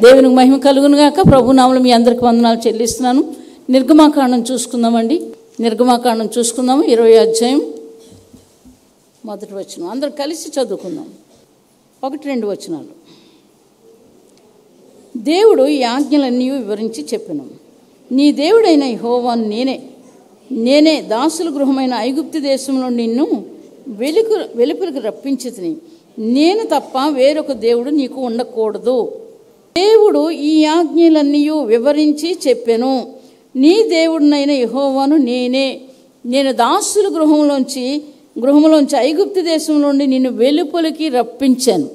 దేవునికి మహిమ కలుగును గాక. ప్రభు నామములో మీ అందరికి వందనాలు చెల్లిస్తున్నాను. నిర్గమాకాండం చూసుకుందామండి. నిర్గమాకాండం చూసుకుందాము. 20వ అధ్యాయం 1వ వచనం అందరం కలిసి చదువుకుందాం. 1-2 వచనాలు. దేవుడు ఈ ఆజ్ఞలన్నీ వివరించి చెప్పెను. నీ దేవుడైన యెహోవాను నేనే దాసుల గృహమైన ఐగుప్తు దేశంలో నిన్ను వెలుపలికి రప్పించితిని. నేను తప్ప వేరొక దేవుడు నీకు ఉండకూడదు. దేవుడు ఈ ఆజ్ఞలన్నీ వివరించి చెప్పెను. నీ దేవుడినైన యెహోవాను నేను దాసుల గృహంలోంచి ఐగుప్తు దేశం నుండి నిన్ను వెలుపలికి రప్పించాను.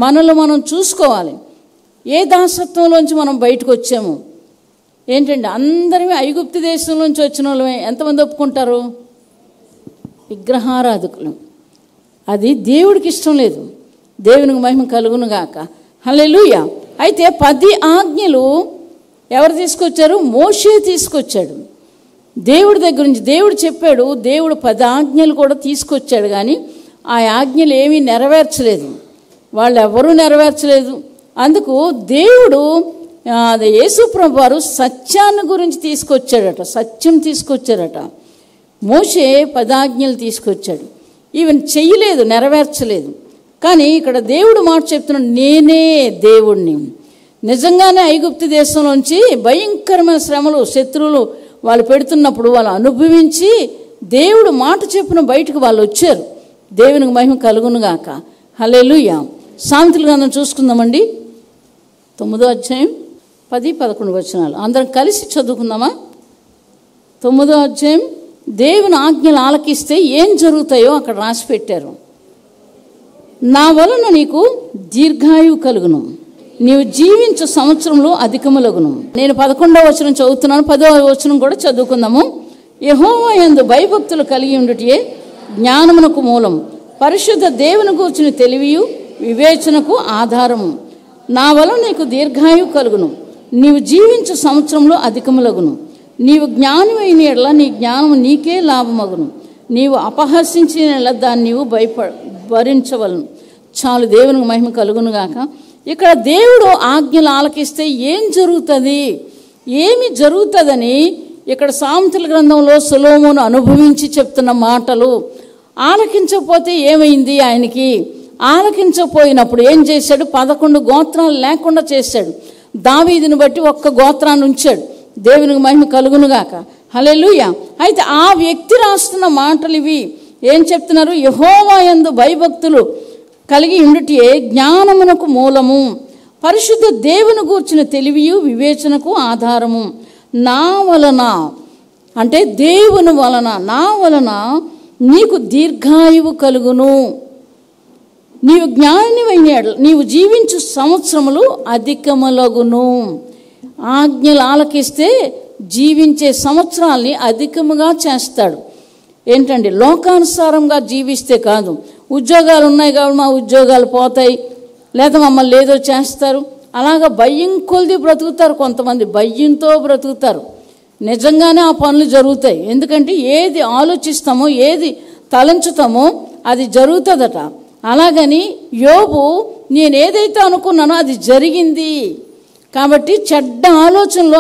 మనలో మనం చూసుకోవాలి. ఏ దాసత్వంలోంచి మనం బయటకు వచ్చాము ఏంటండి? అందరమే ఐగుప్తు దేశంలోంచి వచ్చిన వాళ్ళమే. ఎంతమంది ఒప్పుకుంటారు? విగ్రహారాధకులు. అది దేవుడికి ఇష్టం లేదు. దేవునికి మహిమ కలుగును గాక. హల్లెలూయా. అయితే 10 ఆజ్ఞలు ఎవరు తీసుకొచ్చారు? మోషే తీసుకొచ్చాడు. దేవుడి దగ్గర నుంచి దేవుడు చెప్పాడు. దేవుడు 10 ఆజ్ఞలు కూడా తీసుకొచ్చాడు. కానీ ఆ ఆజ్ఞలు ఏమీ నెరవేర్చలేదు. వాళ్ళు ఎవరూ నెరవేర్చలేదు. అందుకు దేవుడు యేసుప్రభు వారు సత్యాన్ని గురించి తీసుకొచ్చాడట. సత్యం తీసుకొచ్చాడట. మోషే 10 ఆజ్ఞలు తీసుకొచ్చాడు. ఈవెన్ చెయ్యలేదు, నెరవేర్చలేదు. కానీ ఇక్కడ దేవుడు మాట చెప్తున్నాడు, నేనే దేవుణ్ణి. నిజంగానే ఐగుప్తు దేశంలోంచి భయంకరమైన శ్రమలు శత్రువులు వాళ్ళు పెడుతున్నప్పుడు వాళ్ళు అనుభవించి దేవుడు మాట చెప్పున బయటకు వాళ్ళు వచ్చారు. దేవునికి మహిమ కలుగునుగాక. హల్లెలూయా. సామెతల గ్రంథం చూసుకుందామండి. 9వ అధ్యాయం 10-11 వచనాలు అందరం కలిసి చదువుకుందామా? 9వ అధ్యాయం. దేవుని ఆజ్ఞలు ఆలకిస్తే ఏం జరుగుతాయో అక్కడ రాసి పెట్టారు. నా వలన నీకు దీర్ఘాయువు కలుగును, నీవు జీవించు సంవత్సరంలో అధికములగును. నేను 11వ వచనం చదువుతున్నాను. 10వ వచనం కూడా చదువుకుందాము. యెహోవా యందు భయభక్తులు కలిగి ఉండుటయే జ్ఞానమునకు మూలం, పరిశుద్ధ దేవుని గూర్చిన తెలివియు వివేచనకు ఆధారము. నా వలన నీకు దీర్ఘాయువు కలుగును, నీవు జీవించు సంవత్సరంలో అధికములగును. నీవు జ్ఞానమైన ఎడల నీ జ్ఞానము నీకే లాభమగును, నీవు అపహసించిన ఎడల దాన్ని నీవు భరించవలను. చాలు. దేవునికి మహిమ కలుగును గాక. ఇక్కడ దేవుడు ఆజ్ఞలు ఆలకిస్తే ఏం జరుగుతుంది, ఏమి జరుగుతుందని ఇక్కడ సామెతల గ్రంథంలో సొలొమోను అనుభవించి చెప్తున్న మాటలు. ఆలకించకపోతే ఏమైంది ఆయనకి? ఆలకించకపోయినప్పుడు ఏం చేశాడు? 11 గోత్రాలు లేకుండా చేశాడు. దావీదుని బట్టి 1 గోత్రాన్ని ఉంచాడు. దేవునికి మహిమ కలుగునుగాక. హల్లెలూయా. అయితే ఆ వ్యక్తి రాస్తున్న మాటలు ఇవి. ఏం చెప్తున్నారు? యెహోవా యందు భయభక్తులు కలిగి ఉండుటే జ్ఞానమునకు మూలము, పరిశుద్ధ దేవుని గూర్చిన తెలివియు వివేచనకు ఆధారము. నా వలన అంటే దేవుని వలన, నా వలన నీకు దీర్ఘాయువు కలుగును, నీవు జ్ఞానివైన నీవు జీవించు సంవత్సరములు అధికములగును. ఆజ్ఞలు ఆలకిస్తే జీవించే సంవత్సరాల్ని అధికముగా చేస్తాడు. ఏంటండి? లోకానుసారంగా జీవిస్తే కాదు. ఉద్యోగాలు ఉన్నాయి కాబట్టి మా ఉద్యోగాలు పోతాయి, లేదా మమ్మల్ని ఏదో చేస్తారు, అలాగా భయం కొలిది బ్రతుకుతారు. కొంతమంది భయంతో బ్రతుకుతారు. నిజంగానే ఆ పనులు జరుగుతాయి. ఎందుకంటే ఏది ఆలోచిస్తామో, ఏది తలంచుతామో అది జరుగుతుందట. అలాగని యోబు నేను ఏదైతే అనుకున్నానో అది జరిగింది. కాబట్టి చెడ్డ ఆలోచనలు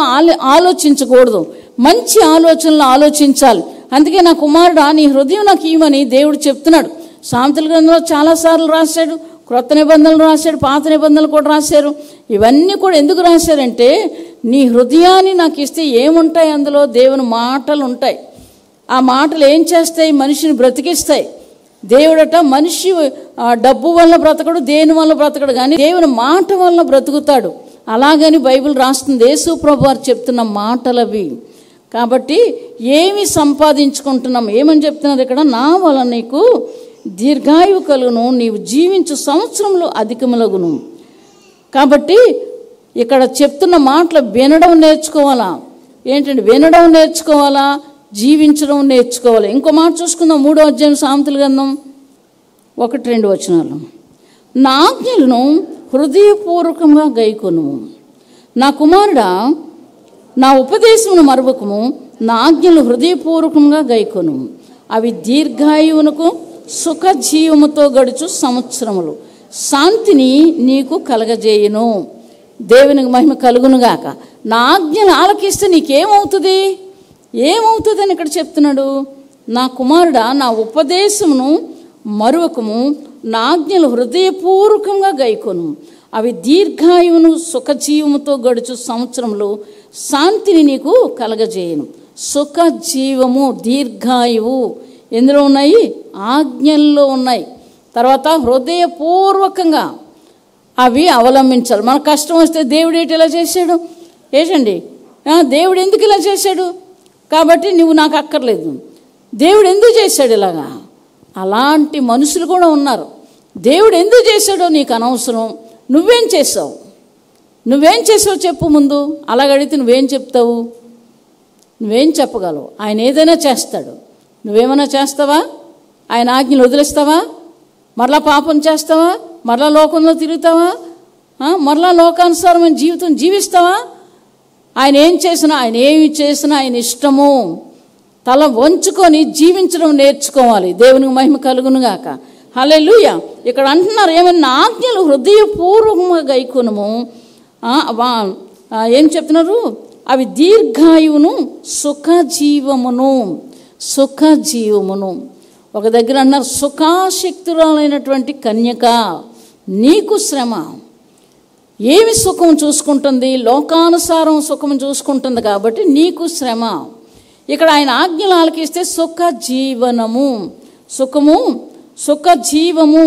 ఆలోచించకూడదు, మంచి ఆలోచనలు ఆలోచించాలి. అందుకే నా కుమారుడా నీ హృదయం నాకు ఇవ్వమని దేవుడు చెప్తున్నాడు. సామెతల గ్రంథంలో చాలాసార్లు రాశాడు, క్రొత్త నిబంధనలు రాశాడు, పాత నిబంధనలు కూడా రాశారు. ఇవన్నీ కూడా ఎందుకు రాశారంటే నీ హృదయాన్ని నాకు ఇస్తే ఏముంటాయి? అందులో దేవుని మాటలు ఉంటాయి. ఆ మాటలు ఏం చేస్తాయి? మనిషిని బ్రతికిస్తాయి. దేవుడట మనిషి డబ్బు వల్ల బ్రతకడు, దేని వల్ల బ్రతకడు, కానీ దేవుని మాట వల్ల బ్రతుకుతాడు. అలాగని బైబిల్ రాస్తుంది. యేసు ప్రభు వారు చెప్తున్న మాటలవి. కాబట్టి ఏమి సంపాదించుకుంటున్నాం? ఏమని చెప్తున్నారు ఇక్కడ? నా వలన నీకు దీర్ఘాయువు కలుగును, నీవు జీవించు సంవత్సరంలో అధికములగును. కాబట్టి ఇక్కడ చెప్తున్న మాటలు వినడం నేర్చుకోవాలా? ఏంటంటే వినడం నేర్చుకోవాలా, జీవించడం నేర్చుకోవాలి. ఇంకో మాట చూసుకుందాం. 3వ అధ్యాయం సామెతల గ్రంథం 1-2 వచనాలు. నా ఆజ్ఞలను హృదయపూర్వకంగా గైకొనుము, నా కుమారుడా నా ఉపదేశమును మరువకము, నా ఆజ్ఞలు హృదయపూర్వకంగా గైకొనుము. అవి దీర్ఘాయువునకు సుఖజీవముతో గడుచు సంవత్సరములు శాంతిని నీకు కలగజేయును. దేవునికి మహిమ కలుగునుగాక. నా ఆజ్ఞలు ఆలకిస్తే నీకేమవుతుంది? ఏమవుతుందని ఇక్కడ చెప్తున్నాడు. నా కుమారుడా, నా ఉపదేశమును మరువకము, నా ఆజ్ఞలు హృదయపూర్వకంగా గైకొను. అవి దీర్ఘాయువును సుఖజీవముతో గడుచు సంవత్సరంలో శాంతిని నీకు కలగజేయను. సుఖజీవము, దీర్ఘాయువు ఎందులో ఉన్నాయి? ఆజ్ఞల్లో ఉన్నాయి. తర్వాత హృదయపూర్వకంగా అవి అవలంబించాలి. మనకు కష్టం వస్తే దేవుడు ఏంటి ఇలా చేశాడు? ఏంటండి, దేవుడు ఎందుకు ఇలా చేశాడు? కాబట్టి నువ్వు నాకు అక్కర్లేదు. దేవుడు ఎందుకు చేశాడు ఇలాగా? అలాంటి మనుషులు కూడా ఉన్నారు. దేవుడు ఎందుకు చేశాడో నీకు అనవసరం. నువ్వేం చేసావు? నువ్వేం చేసావు చెప్పు ముందు. అలాగడిగితే నువ్వేం చెప్తావు? నువ్వేం చెప్పగలవు? ఆయన ఏదైనా చేస్తాడు. నువ్వేమైనా చేస్తావా? ఆయన ఆజ్ఞలు వదిలేస్తావా? మరలా పాపం చేస్తావా? మరలా లోకంలో తిరుగుతావా? మరలా లోకానుసారమైన జీవితం జీవిస్తావా? ఆయన ఏం చేసినా, ఆయన ఏమి చేసినా ఆయన ఇష్టము. తల వంచుకొని జీవించడం నేర్చుకోవాలి. దేవునికి మహిమ కలుగునుగాక. హల్లెలూయా. ఇక్కడ అంటున్నారు ఏమన్నా, ఆజ్ఞలు హృదయపూర్వకంగా గైకొనుము. ఏం చెప్తున్నారు? అవి దీర్ఘాయువును సుఖజీవమును. సుఖజీవమును. ఒక దగ్గర అన్నారు, సుఖాశక్తురాలైనటువంటి కన్యక, నీకు శ్రమ. ఏమి సుఖం చూసుకుంటుంది? లోకానుసారం సుఖం చూసుకుంటుంది కాబట్టి నీకు శ్రమ. ఇక్కడ ఆయన ఆజ్ఞలు ఆలకిస్తే సుఖజీవనము, సుఖము, సుఖజీవము.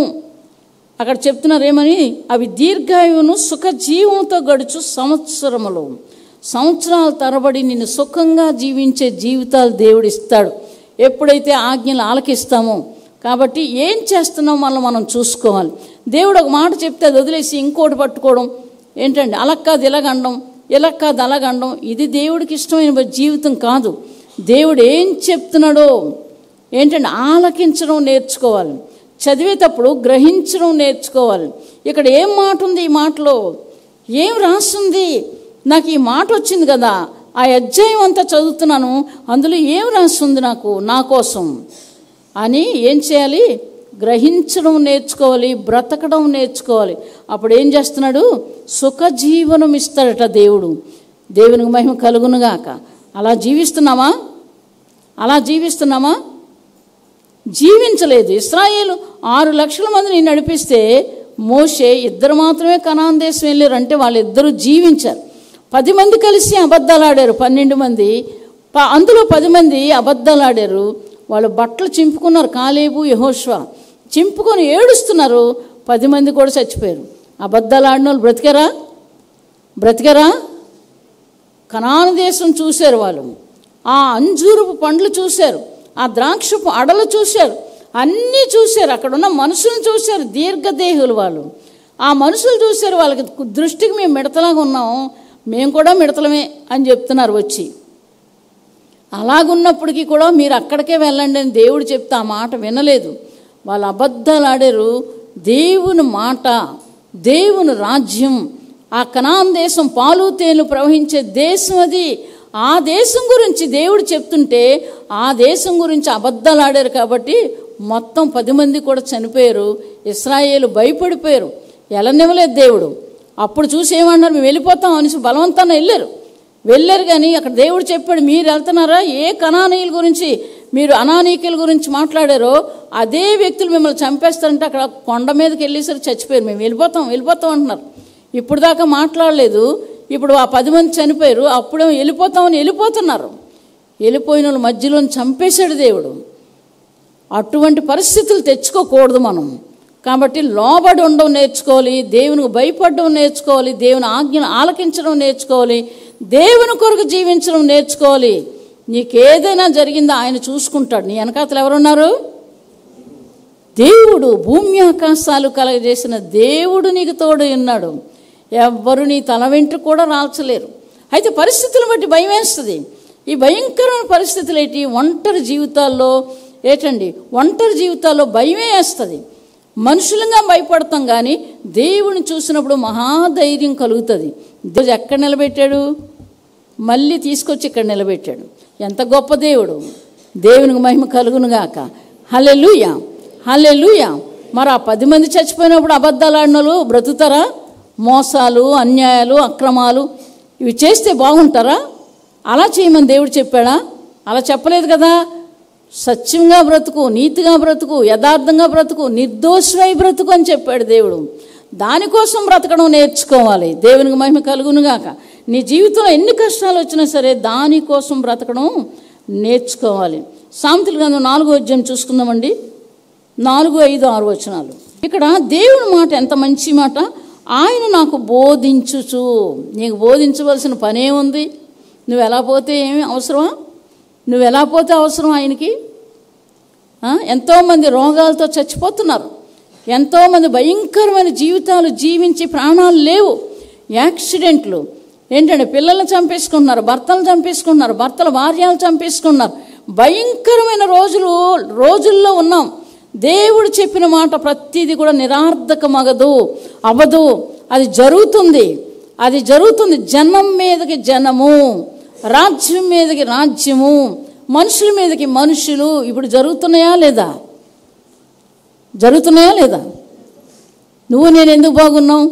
అక్కడ చెప్తున్నారు ఏమని? అవి దీర్ఘాయువును సుఖజీవంతో గడుచు సంవత్సరములు. సంవత్సరాల తరబడి నిన్ను సుఖంగా జీవించే జీవితాలు దేవుడు ఇస్తాడు ఎప్పుడైతే ఆజ్ఞలు ఆలకిస్తామో. కాబట్టి ఏం చేస్తున్నామో మనం చూసుకోవాలి. దేవుడు ఒక మాట చెప్తే అది వదిలేసి ఇంకోటి పట్టుకోవడం ఏంటండి? అలా కాదు ఇలాగండం, ఇలా కాదు అలాగండం, ఇది దేవుడికి ఇష్టమైన జీవితం కాదు. దేవుడు ఏం చెప్తున్నాడో ఏంటంటే ఆలకించడం నేర్చుకోవాలి. చదివేటప్పుడు గ్రహించడం నేర్చుకోవాలి. ఇక్కడ ఏం మాట ఉంది? ఈ మాటలో ఏం రాస్తుంది? నాకు ఈ మాట వచ్చింది కదా, ఆ అధ్యాయం అంతా చదువుతున్నాను, అందులో ఏం రాస్తుంది నాకు, నా కోసం అని ఏం చేయాలి? గ్రహించడం నేర్చుకోవాలి, బ్రతకడం నేర్చుకోవాలి. అప్పుడు ఏం చేస్తున్నాడు? సుఖజీవనం ఇస్తాడట దేవుడు. దేవునికి మహిమ కలుగునుగాక. అలా జీవిస్తున్నామా? అలా జీవిస్తున్నామా? జీవించలేదు. ఇశ్రాయేలు 6 లక్షల మందిని నడిపిస్తే మోషే 2 మాత్రమే కనాన్ దేశం వెళ్ళారు. అంటే వాళ్ళిద్దరూ జీవించారు. 10 మంది కలిసి అబద్ధాలు ఆడారు. 12 మంది, అందులో 10 మంది అబద్ధాలు ఆడారు. వాళ్ళు బట్టలు చింపుకున్నారు. కాలేబు, యెహోషువ చింపుకొని ఏడుస్తున్నారు. 10 మంది కూడా చచ్చిపోయారు. అబద్ధాలు ఆడిన వాళ్ళు బ్రతికారా? బ్రతికారా? కనాను దేశం చూశారు వాళ్ళు. ఆ అంజూరపు పండ్లు చూశారు, ఆ ద్రాక్షపు అడలు చూశారు, అన్నీ చూశారు. అక్కడ ఉన్న మనుషులను చూశారు, దీర్ఘదేహులు వాళ్ళు. ఆ మనుషులు చూశారు. వాళ్ళకి దృష్టికి మేము మిడతలాగా ఉన్నాం, మేము కూడా మిడతలమే అని చెప్తున్నారు వచ్చి. అలాగున్నప్పటికీ కూడా మీరు అక్కడికే వెళ్ళండి అని దేవుడు చెప్తే ఆ మాట వినలేదు. వాళ్ళు అబద్ధాలు ఆడారు. దేవుని మాట, దేవుని రాజ్యం, ఆ కనాన్ దేశం పాలు తేనెలు ప్రవహించే దేశం అది. ఆ దేశం గురించి దేవుడు చెప్తుంటే ఆ దేశం గురించి అబద్ధాలు ఆడారు కాబట్టి మొత్తం 10 మంది కూడా చనిపోయారు. ఇశ్రాయేలు భయపడిపోయారు, వెళ్ళనివ్వలేదు దేవుడు. అప్పుడు చూసి ఏమన్నారు? మేము వెళ్ళిపోతాం అనేసి బలవంతాన్ని వెళ్ళారు. కానీ అక్కడ దేవుడు చెప్పాడు, మీరు వెళ్తున్నారా? ఏ కనానీయుల గురించి మీరు అనానీకుల గురించి మాట్లాడారో అదే వ్యక్తులు మిమ్మల్ని చంపేస్తారంటే అక్కడ కొండ మీదకి వెళ్ళేసరికి చచ్చిపోయారు. మేము వెళ్ళిపోతాం అంటున్నారు. ఇప్పుడు దాకా మాట్లాడలేదు, ఇప్పుడు ఆ 10 మంది చనిపోయారు. అప్పుడే వెళ్ళిపోతామని వెళ్ళిపోతున్నారు. వెళ్ళిపోయిన వాళ్ళు మధ్యలో చంపేశాడు దేవుడు. అటువంటి పరిస్థితులు తెచ్చుకోకూడదు మనం. కాబట్టి లోబడి ఉండడం నేర్చుకోవాలి, దేవునికి భయపడడం నేర్చుకోవాలి, దేవుని ఆజ్ఞను ఆలకించడం నేర్చుకోవాలి, దేవుని కొరకు జీవించడం నేర్చుకోవాలి. నీకేదైనా జరిగిందో ఆయన చూసుకుంటాడు. నీ వెనకాతలు ఎవరున్నారు? దేవుడు. భూమి ఆకాశాలు కలగజేసిన దేవుడు నీకు తోడు ఉన్నాడు. ఎవ్వరు నీ తల వెంట్రు కూడా రాల్చలేరు. అయితే పరిస్థితులను బట్టి భయం వేస్తుంది. ఈ భయంకరమైన పరిస్థితులు ఏంటి? ఒంటరి జీవితాల్లో భయమే వేస్తుంది. మనుషులంగా భయపడతాం, కానీ దేవుని చూసినప్పుడు మహాధైర్యం కలుగుతుంది. దేవుడు ఎక్కడ నిలబెట్టాడు? మళ్ళీ తీసుకొచ్చి ఇక్కడ నిలబెట్టాడు. ఎంత గొప్ప దేవుడు! దేవునికి మహిమ కలుగునుగాక. హల్లెలూయా, హల్లెలూయా. మరి ఆ 10 మంది చచ్చిపోయినప్పుడు అబద్ధాలు ఆడిన వాళ్ళు బ్రతుకుతారా? మోసాలు, అన్యాయాలు, అక్రమాలు ఇవి చేస్తే బాగుంటారా? అలా చేయమని దేవుడు చెప్పాడా? అలా చెప్పలేదు కదా. సత్యంగా బ్రతుకు, నీతిగా బ్రతుకు, యథార్థంగా బ్రతుకు, నిర్దోషమై బ్రతుకు అని చెప్పాడు దేవుడు. దానికోసం బ్రతకడం నేర్చుకోవాలి. దేవునికి మహిమ కలుగునుగాక. నీ జీవితంలో ఎన్ని కష్టాలు వచ్చినా సరే దానికోసం బ్రతకడం నేర్చుకోవాలి. సామెతల గ్రంథం 4వ అధ్యాయం చూసుకుందామండి. 4, 5, 6 వచనాలు. ఇక్కడ దేవుని మాట ఎంత మంచి మాట. ఆయన నాకు బోధించుచు. నీకు బోధించవలసిన పనే ఉంది. నువ్వు ఎలా పోతే ఏమి అవసరమా? నువ్వు ఎలా పోతే అవసరం ఆయనకి? ఎంతోమంది రోగాలతో చచ్చిపోతున్నారు. ఎంతోమంది భయంకరమైన జీవితాలు జీవించి ప్రాణాలు లేవు. యాక్సిడెంట్లు ఏంటంటే పిల్లల్ని చంపేసుకుంటున్నారు, భర్తలు చంపేసుకుంటున్నారు, భర్తల భార్యలు చంపేసుకుంటున్నారు. భయంకరమైన రోజుల్లో ఉన్నాం. దేవుడు చెప్పిన మాట ప్రతిదీ కూడా నిరార్థకమగదు, అవ్వదు. అది జరుగుతుంది. జనం మీదకి జనము, రాజ్యం మీదకి రాజ్యము, మనుషుల మీదకి మనుషులు. ఇప్పుడు జరుగుతున్నాయా లేదా? నువ్వు నేను ఎందుకు బాగున్నావు?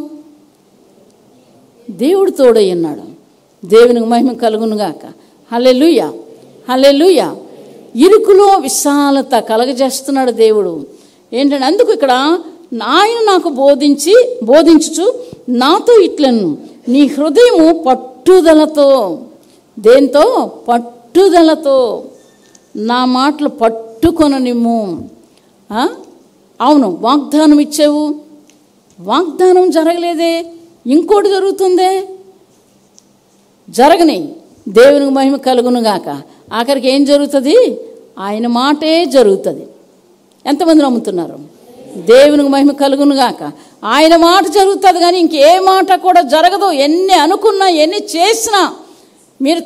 దేవుడు తోడై ఉన్నాడు. దేవునికి మహిమ కలుగునుగాక. హల్లెలూయా, హల్లెలూయా. ఇరుకులో విశాలత కలగజేస్తున్నాడు దేవుడు. ఏంటంటే అందుకు ఇక్కడ ఆయన నాకు బోధించుచు నాతో ఇట్లను, నీ హృదయము పట్టుదలతో, దేంతో? పట్టుదలతో నా మాటలు పట్టుకొననిమ్ము. అవును, వాగ్దానం ఇచ్చావు, వాగ్దానం జరగలేదే, ఇంకోటి జరుగుతుందే. జరగని. దేవునికి మహిమ కలుగునుగాక. ఆఖరికి ఏం జరుగుతుంది? ఆయన మాటే జరుగుతుంది. ఎంతమంది నమ్ముతున్నారు? దేవునికి మహిమ కలుగునుగాక. ఆయన మాట జరుగుతుంది కానీ ఇంకే మాట కూడా జరగదు. ఎన్ని అనుకున్నా, ఎన్ని చేసినా, మీరు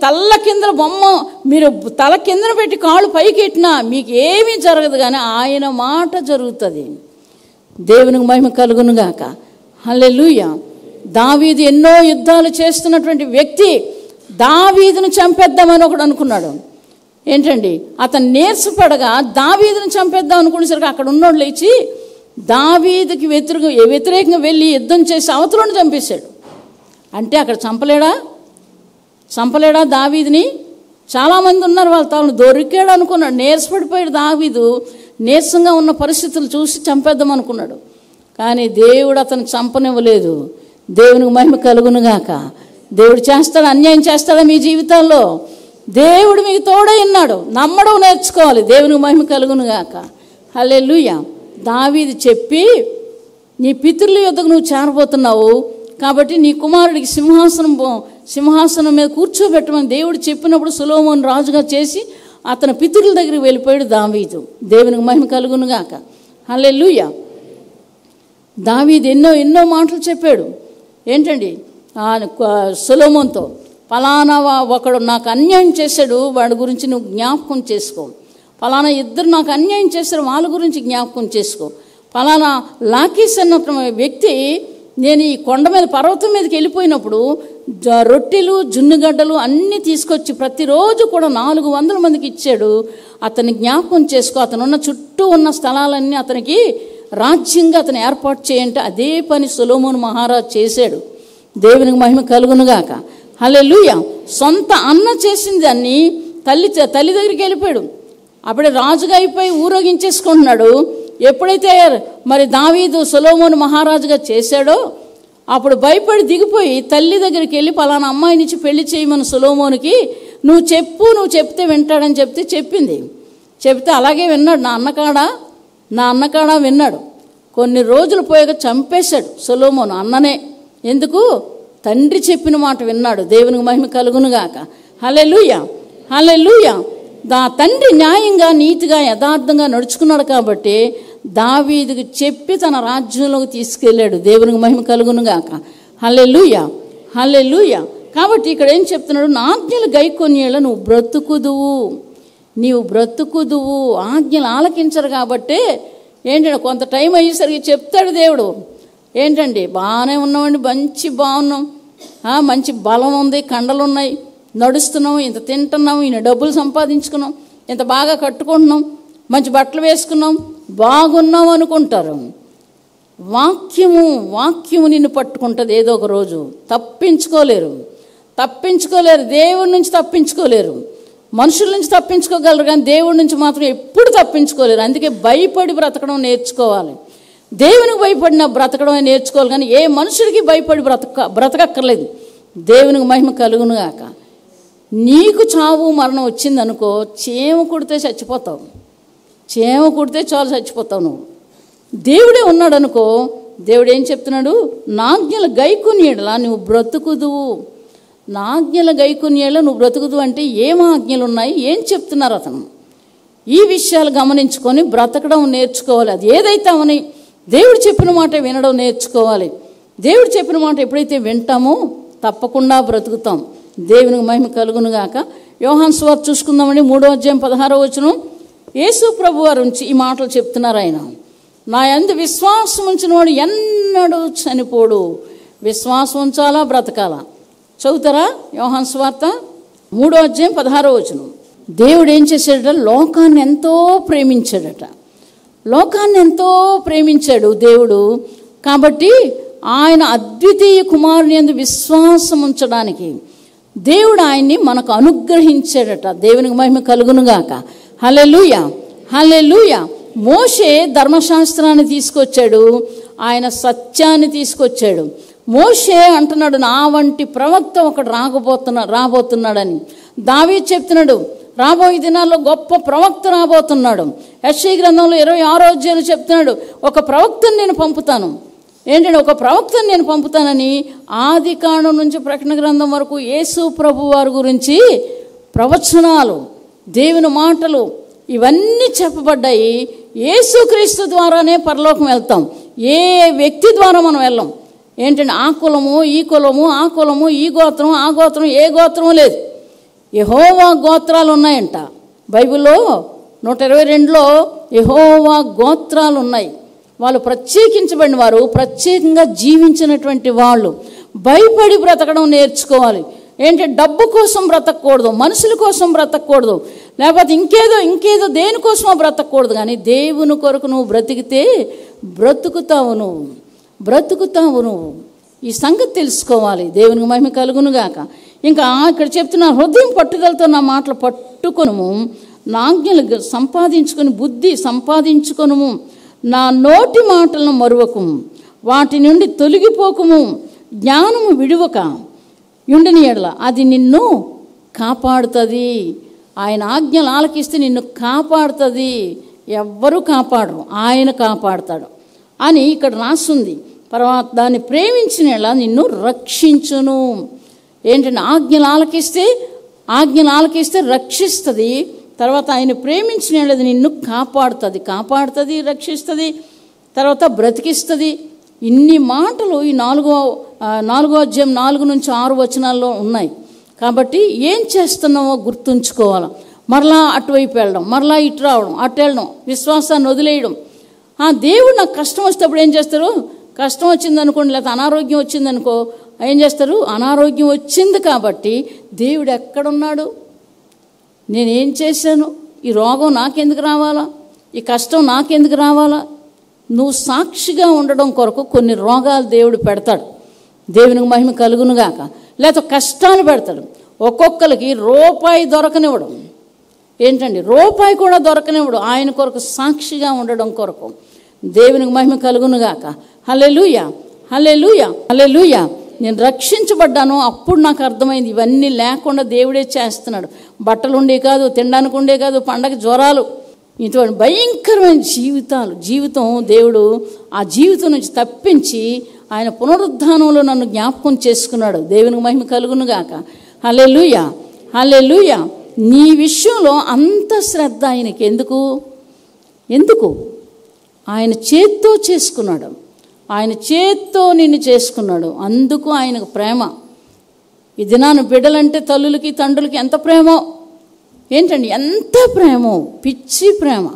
మీరు తల కిందన పెట్టి కాళ్ళు పైకి ఎట్టినా మీకు ఏమీ జరగదు కానీ ఆయన మాట జరుగుతుంది. దేవునికి మహిమ కలుగునుగాక. హల్లెలూయా. దావీదు ఎన్నో యుద్ధాలు చేస్తున్నటువంటి వ్యక్తి. దావీదును చంపేద్దామని ఒకడు అనుకున్నాడు. ఏంటండి, అతను నీరసపడగా దావీదును చంపేద్దాం అనుకునేసరికి అక్కడ ఉన్నోడు లేచి దావీదుకి వ్యతిరేకంగా వెళ్ళి యుద్ధం చేసి అవతలను చంపేశాడు. అంటే అక్కడ చంపలేడా దావీదుని? చాలామంది ఉన్నారు, వాళ్ళు తాను దొరికాడు అనుకున్నాడు. నీరసపడిపోయాడు దావీదు. నీరసంగా ఉన్న పరిస్థితులు చూసి చంపేద్దాం అనుకున్నాడు. కానీ దేవుడు అతను చంపనివ్వలేదు. దేవునికి మహిమ కలుగునుగాక. దేవుడు చేస్తాడు, అన్యాయం చేస్తాడా మీ జీవితాల్లో? దేవుడు మీకు తోడై ఉన్నాడు. నమ్మడం నేర్చుకోవాలి. దేవునికి మహిమ కలుగునుగాక. హల్లెలూయా. దావీదు చెప్పి, నీ పితరుల యొద్దకు నువ్వు చేరబోతున్నావు కాబట్టి నీ కుమారుడికి సింహాసనం మీద కూర్చోబెట్టమని దేవుడు చెప్పినప్పుడు సొలొమోను రాజుగా చేసి అతని పితరుల దగ్గరికి వెళ్ళిపోయాడు దావీదు. దేవునికి మహిమ కలుగునుగాక. హల్లెలూయా. దావీదు ఎన్నో మాటలు చెప్పాడు. ఏంటండి, సొలొమోనుతో, ఫలానా ఒకడు నాకు అన్యాయం చేశాడు, వాడి గురించి నువ్వు జ్ఞాపకం చేసుకో. ఫలానా ఇద్దరు నాకు అన్యాయం చేశారు, వాళ్ళ గురించి జ్ఞాపకం చేసుకో. ఫలానా లాకీస్ అన్న వ్యక్తి నేను ఈ కొండ మీద పర్వతం మీదకి వెళ్ళిపోయినప్పుడు రొట్టెలు, జున్నుగడ్డలు అన్నీ తీసుకొచ్చి ప్రతిరోజు కూడా 400 మందికి ఇచ్చాడు. అతన్ని జ్ఞాపకం చేసుకో. అతనున్న చుట్టూ ఉన్న స్థలాలన్నీ అతనికి రాజ్యంగా అతను ఏర్పాటు చేయంటే అదే పని సొలొమోను మహారాజు చేశాడు. దేవునికి మహిమ కలుగునుగాక. హల్లెలూయా. సొంత అన్న చేసిన దాన్ని తల్లి దగ్గరికి వెళ్ళిపోయాడు. అప్పుడే రాజుగా అయిపోయి ఊరేగించేసుకుంటున్నాడు. ఎప్పుడైతే మరి దావీదు సొలొమోను మహారాజుగా చేశాడో అప్పుడు భయపడి దిగిపోయి తల్లి దగ్గరికి వెళ్ళి పలానా అమ్మాయినిచ్చి పెళ్లి చేయమని సొలొమోనుకి నువ్వు చెప్తే వింటాడని చెప్తే అలాగే విన్నాడు. నా అన్నకాడ విన్నాడు. కొన్ని రోజులు పోయాక చంపేశాడు సొలొమోను అన్ననే. ఎందుకు? తండ్రి చెప్పిన మాట విన్నాడు. దేవునికి మహిమ కలుగునుగాక. హల్లెలూయా, హల్లెలూయా. తండ్రి న్యాయంగా, నీతిగా, యథార్థంగా నడుచుకున్నాడు కాబట్టి దావీదుకు చెప్పి తన రాజ్యంలోకి తీసుకెళ్ళాడు. దేవునికి మహిమ కలుగునుగాక. హల్లెలూయా, హల్లెలూయా. కాబట్టి ఇక్కడ ఏం చెప్తున్నాడు? నా ఆజ్ఞలు గైకొన్నేళ్ళ నీవు బ్రతుకుదువు. ఆజ్ఞలు ఆలకించరు కాబట్టి ఏంటంటే కొంత టైం అయ్యేసరికి చెప్తాడు దేవుడు. ఏంటండి, బాగానే ఉన్నామండి, బాగున్నాం, మంచి బలం ఉంది, కండలు ఉన్నాయి, నడుస్తున్నాం, ఇంత తింటున్నాం, ఈయన డబ్బులు సంపాదించుకున్నాం, ఇంత బాగా కట్టుకుంటున్నాం, మంచి బట్టలు వేసుకున్నాం, బాగున్నాం అనుకుంటారు. వాక్యము నిన్ను పట్టుకుంటుంది ఏదో ఒక రోజు. తప్పించుకోలేరు. దేవుడి నుంచి తప్పించుకోలేరు. మనుషుల నుంచి తప్పించుకోగలరు కానీ దేవుడి నుంచి మాత్రం ఎప్పుడు తప్పించుకోలేరు. అందుకే భయపడి బ్రతకడం నేర్చుకోవాలి. దేవునికి భయపడిన బ్రతకడం నేర్చుకోవాలి కానీ ఏ మనుషుడికి భయపడి బ్రతకక్కర్లేదు. దేవునికి మహిమ కలుగును గాక. నీకు చావు మరణం వచ్చిందనుకో, చీమ కుడితే చచ్చిపోతావు. చీమ కుడితే చాలు చచ్చిపోతావు నువ్వు. దేవుడే ఉన్నాడు అనుకో, దేవుడు ఏం చెప్తున్నాడు? నాజ్ఞల గైకొనియడలా నువ్వు బ్రతుకుదువు. నాజ్ఞల గైకొనియడలా నువ్వు బ్రతుకుదు అంటే ఏం ఆజ్ఞలు ఉన్నాయి, ఏం చెప్తున్నారు అతను? ఈ విషయాలు గమనించుకొని బ్రతకడం నేర్చుకోవాలి. అది ఏదైతే అవని దేవుడు చెప్పిన మాట వినడం నేర్చుకోవాలి. దేవుడు చెప్పిన మాట ఎప్పుడైతే వింటామో తప్పకుండా బ్రతుకుతాం. దేవునికి మహిమ కలుగును గాక. యోహాను సువార్త చూసుకుందామండి. 3వ అధ్యాయం 16వ వచనం. యేసు ప్రభు వారు ఈ మాటలు చెప్తున్నారు. ఆయన, నా యందు విశ్వాసం ఉంచిన వాడు ఎన్నడూ చనిపోడు. విశ్వాసం ఉంచాలా, బ్రతకాలా? చదువుతారా? యోహాను సువార్త 3వ అధ్యాయం 16వ వచనం. దేవుడు ఏం చేశాడట? లోకాన్ని ఎంతో ప్రేమించాడట. లోకాన్ని ఎంతో ప్రేమించాడు దేవుడు. కాబట్టి ఆయన అద్వితీయ కుమారుని యందు విశ్వాసం ఉంచడానికి దేవుడు ఆయన్ని మనకు అనుగ్రహించాడట. దేవునికి మహిమ కలుగునుగాక. హల్లెలూయా, హల్లెలూయా. మోషే ధర్మశాస్త్రాన్ని తీసుకొచ్చాడు, ఆయన సత్యాన్ని తీసుకొచ్చాడు. మోషే అంటున్నాడు, నా వంటి ప్రవక్త ఒకడు రాబోతున్నాడని. దావీదు చెప్తున్నాడు, రాబోయే దినాల్లో గొప్ప ప్రవక్త రాబోతున్నాడు. యెషయా గ్రంథంలో 26వ అధ్యాయంలో చెప్తున్నాడు, ఒక ప్రవక్తను నేను పంపుతాను. ఏంటంటే ఒక ప్రవక్తను నేను పంపుతానని ఆది కాండం నుంచి ప్రకటన గ్రంథం వరకు యేసు ప్రభు వారి గురించి ప్రవచనాలు, దేవుని మాటలు ఇవన్నీ చెప్పబడ్డాయి. యేసుక్రీస్తు ద్వారానే పరలోకం వెళ్తాం. ఏ వ్యక్తి ద్వారా మనం వెళ్ళాం. ఏంటంటే ఆ కులము, ఈ కులము, ఆ కులము, ఈ గోత్రం, ఆ గోత్రం, ఏ గోత్రం లేదు. యెహోవా గోత్రాలు ఉన్నాయంట. బైబిల్లో 122లో యెహోవా గోత్రాలు ఉన్నాయి. వాళ్ళు ప్రత్యేకించబడిన వారు, ప్రత్యేకంగా జీవించినటువంటి వాళ్ళు. భయపడి బ్రతకడం నేర్చుకోవాలి. ఏంటంటే డబ్బు కోసం బ్రతకూడదు, మనుషుల కోసం బ్రతకూడదు, లేకపోతే ఇంకేదో దేనికోసమో బ్రతకూడదు. కానీ దేవుని కొరకు నువ్వు బ్రతికితే బ్రతుకుతావు నువ్వు. ఈ సంగతి తెలుసుకోవాలి. దేవునికి మహిమ కలుగునుగాక. ఇంకా ఇక్కడ చెప్తున్నా, హృదయం పట్టుదలతో నా మాటలు పట్టుకొనుము, నా ఆజ్ఞలు సంపాదించుకొని బుద్ధి సంపాదించుకొనుము, నా నోటి మాటలను మరువకుము, వాటి నుండి తొలగిపోకుము, జ్ఞానము విడువక యుండని ఎడల అది నిన్ను కాపాడుతుంది. ఆయన ఆజ్ఞలు ఆలకిస్తే నిన్ను కాపాడుతుంది. ఎవ్వరూ కాపాడరు, ఆయన కాపాడుతాడు అని ఇక్కడ రాస్తుంది. తర్వాత దాన్ని ప్రేమించిన ఎడల నిన్ను రక్షించును. ఏంటంటే ఆజ్ఞలు ఆలకిస్తే రక్షిస్తుంది. తర్వాత ఆయన ప్రేమించిన ఎడల నిన్ను కాపాడుతుంది, రక్షిస్తుంది, తర్వాత బ్రతికిస్తుంది. ఇన్ని మాటలు ఈ 4వ అధ్యాయం 4 నుంచి 6 వచనాల్లో ఉన్నాయి. కాబట్టి ఏం చేస్తున్నావో గుర్తుంచుకోవాలి. మరలా అటువైపు వెళ్ళడం, మరలా ఇటు రావడం, అటు వెళ్ళడం, విశ్వాసాన్ని వదిలేయడం. దేవుడు నాకు కష్టం వచ్చేటప్పుడు ఏం చేస్తారు? కష్టం వచ్చిందనుకోండి, లేకపోతే అనారోగ్యం వచ్చిందనుకో, ఏం చేస్తారు? అనారోగ్యం వచ్చింది కాబట్టి దేవుడు ఎక్కడున్నాడు, నేనేం చేశాను, ఈ రోగం నాకెందుకు రావాలా, ఈ కష్టం నాకెందుకు రావాలా? నువ్వు సాక్షిగా ఉండడం కొరకు కొన్ని రోగాలు దేవుడు పెడతాడు. దేవునికి మహిమ కలుగునుగాక. లేకపోతే కష్టాలు పెడతాడు. ఒక్కొక్కరికి రూపాయి దొరకనివ్వడం. ఏంటండి? రూపాయి కూడా దొరకనివ్వడు. ఆయన కొరకు సాక్షిగా ఉండడం కొరకు. దేవునికి మహిమ కలుగునుగాక. హల్లెలూయా, హల్లెలూయా, హల్లెలూయా. నేను రక్షించబడ్డాను. అప్పుడు నాకు అర్థమైంది ఇవన్నీ లేకుండా దేవుడే చేస్తున్నాడు. బట్టలు ఉండే కాదు, తినడానికి ఉండే కాదు, పండగ జ్వరాలు, ఇటువంటి భయంకరమైన జీవితం దేవుడు ఆ జీవితం నుంచి తప్పించి ఆయన పునరుద్ధానంలో నన్ను జ్ఞాపకం చేసుకున్నాడు. దేవునికి మహిమ కలుగునుగాక. హల్లెలూయా, హల్లెలూయా. నీ విషయంలో అంత శ్రద్ధ ఆయనకి ఎందుకు? ఆయన చేత్తో చేసుకున్నాడు. ఆయన చేత్తో నిన్ను చేసుకున్నాడు. అందుకు ఆయనకు ప్రేమ. ఈ దినాన బిడ్డలంటే తల్లులకి తండ్రులకి ఎంత ప్రేమో, ఏంటండి, ఎంత ప్రేమో, పిచ్చి ప్రేమ.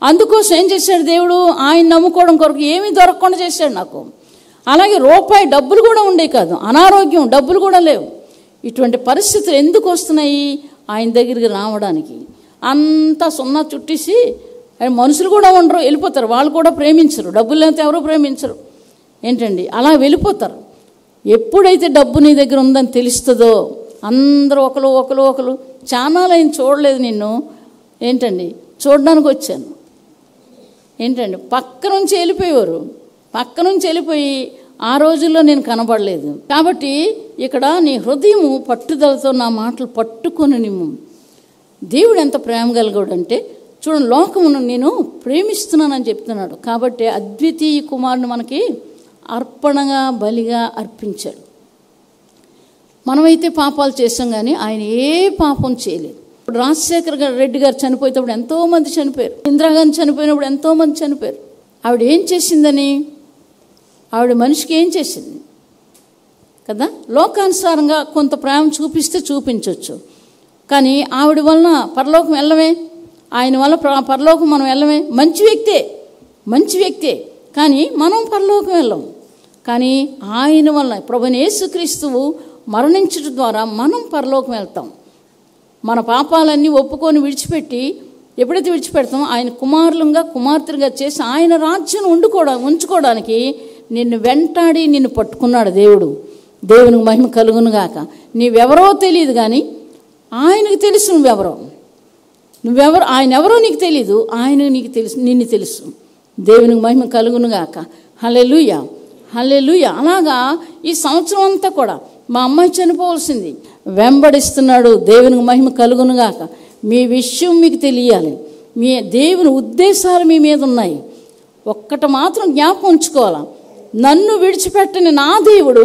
అందుకోసం ఏం చేశాడు దేవుడు? ఆయన నమ్ముకోవడం కొరకు ఏమీ దొరకకుండా చేశాడు నాకు. అలాగే రూపాయి డబ్బులు కూడా ఉండే కాదు, అనారోగ్యం, డబ్బులు కూడా లేవు. ఇటువంటి పరిస్థితులు ఎందుకు వస్తున్నాయి? ఆయన దగ్గరికి రావడానికి. అంతా సున్నా చుట్టేసి అని మనుషులు కూడా ఉండరు, వెళ్ళిపోతారు. వాళ్ళు కూడా ప్రేమించరు, డబ్బులు లేకపోతే ఎవరూ ప్రేమించరు. ఏంటండి అలా వెళ్ళిపోతారు. ఎప్పుడైతే డబ్బు నీ దగ్గర ఉందని తెలుస్తుందో అందరూ ఒకరు చాలా ఆయన చూడలేదు నిన్ను, ఏంటండి చూడడానికి వచ్చాను, ఏంటండి పక్క నుంచి వెళ్ళిపోయేవారు. పక్క నుంచి వెళ్ళిపోయి ఆ రోజుల్లో నేను కనబడలేదు. కాబట్టి ఇక్కడ నీ హృదయము పట్టుదలతో నా మాటలు పట్టుకొని నిమ్ము. దేవుడు ఎంత ప్రేమ కలిగాడు అంటే చూడండి, లోకమును నేను ప్రేమిస్తున్నానని చెప్తున్నాడు. కాబట్టి అద్వితీయ కుమారుని మనకి అర్పణగా బలిగా అర్పించాడు. మనమైతే పాపాలు చేసాం కానీ ఆయన ఏ పాపం చేయలేదు. ఇప్పుడు రాజశేఖర్ రెడ్డి గారు చనిపోయేటప్పుడు ఎంతోమంది చనిపోయారు. ఇందిరాగాంధీ చనిపోయినప్పుడు ఎంతోమంది చనిపోయారు. ఆవిడ ఏం చేసిందని, ఆవిడ మనిషికి ఏం చేసింది కదా, లోకానుసారంగా కొంత ప్రేమ చూపిస్తే చూపించవచ్చు. కానీ ఆవిడ వలన పరలోకం వెళ్ళమే, ఆయన వల్ల పరలోకం మనం వెళ్ళమే. మంచి వ్యక్తే కానీ మనం పరలోకం వెళ్ళం. కానీ ఆయన వలన ప్రభువైన యేసుక్రీస్తువు మరణించడం ద్వారా మనం పరలోకం వెళ్తాం. మన పాపాలన్నీ ఒప్పుకొని విడిచిపెట్టి ఎప్పుడైతే విడిచిపెడతామో ఆయన కుమార్తెలుగా చేసి ఆయన రాజ్యం ఉంచుకోవడానికి నిన్ను వెంటాడి నిన్ను పట్టుకున్నాడు దేవుడు. దేవునికి మహిమ కలుగును గాక. నీవెవరో తెలియదు కానీ ఆయనకు తెలుసు నువ్వెవరో. ఆయన ఎవరో నీకు తెలీదు, ఆయన నీకు తెలుసు, నిన్ను తెలుసు. దేవునికి మహిమ కలుగును గాక. హల్లెలూయా, హల్లెలూయా. అలాగా ఈ సంవత్సరం అంతా కూడా మా అమ్మాయి చనిపోవలసింది వెంబడిస్తున్నాడు. దేవునికి మహిమ కలుగును గాక. మీ విషయం మీకు తెలియాలి, మీ దేవుని ఉద్దేశాలు మీ మీద ఉన్నాయి. ఒక్కటి మాత్రం జ్ఞాపకం ఉంచుకోవాలా, నన్ను విడిచిపెట్టని నా దేవుడు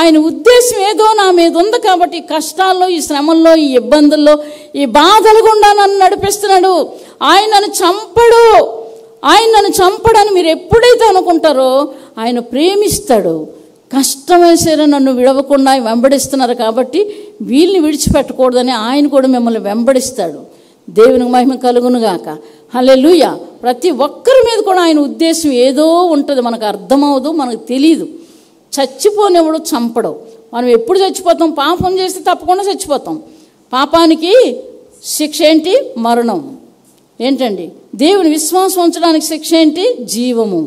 ఆయన ఉద్దేశం ఏదో నా మీద ఉంది. కాబట్టి ఈ కష్టాల్లో, ఈ శ్రమల్లో, ఈ ఇబ్బందుల్లో, ఈ బాధల గుండా నన్ను నడిపిస్తున్నాడు. ఆయన నన్ను చంపడని మీరు ఎప్పుడైతే అనుకుంటారో ఆయన ప్రేమిస్తాడు. కష్టమే సరే నన్ను విడవకుండా వెంబడిస్తున్నారు కాబట్టి వీళ్ళని విడిచిపెట్టకూడదని ఆయన కూడా మిమ్మల్ని వెంబడిస్తాడు. దేవునికి మహిమ కలుగును గాక. హల్లెలూయా. ప్రతి ఒక్కరి మీద కూడా ఆయన ఉద్దేశం ఏదో ఉంటుంది, మనకు అర్థమవదు, మనకు తెలియదు. చచ్చిపోనివాడు చంపడం. మనం ఎప్పుడు చచ్చిపోతాం? పాపం చేస్తే తప్పకుండా చచ్చిపోతాం. పాపానికి శిక్ష ఏంటి? మరణం. ఏంటండి దేవుని విశ్వాసం ఉంచడానికి శిక్ష ఏంటి? జీవము.